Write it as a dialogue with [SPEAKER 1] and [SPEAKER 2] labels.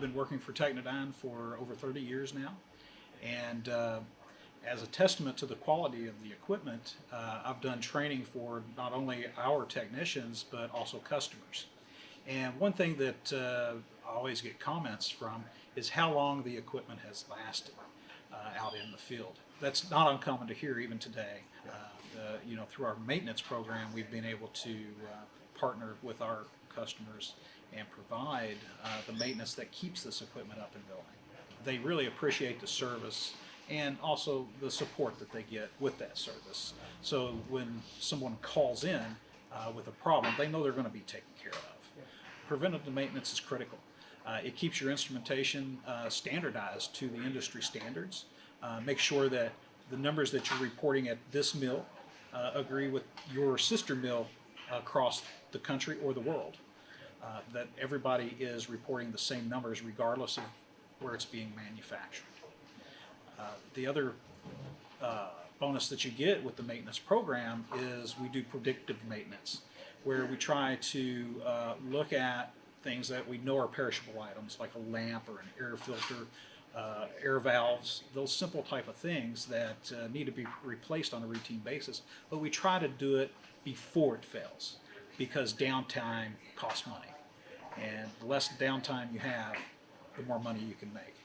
[SPEAKER 1] been working for Technidyne for over 30 years now, and as a testament to the quality of the equipment, I've done training for not only our technicians but also customers. And one thing that I always get comments from is how long the equipment has lasted out in the field. That's not uncommon to hear even today. Through our maintenance program, we've been able to partner with our customers and provide the maintenance that keeps this equipment up and going. They really appreciate the service and also the support that they get with that service. So when someone calls in with a problem, they know they're going to be taken care of. Preventative maintenance is critical. It keeps your instrumentation standardized to the industry standards. Make sure that the numbers that you're reporting at this mill agree with your sister mill across the country or the world. That everybody is reporting the same numbers regardless of where it's being manufactured. The other bonus that you get with the maintenance program is we do predictive maintenance, where we try to look at things that we know are perishable items, like a lamp or an air filter, air valves, those simple type of things that need to be replaced on a routine basis. But we try to do it before it fails, because downtime costs money. And the less downtime you have, the more money you can make.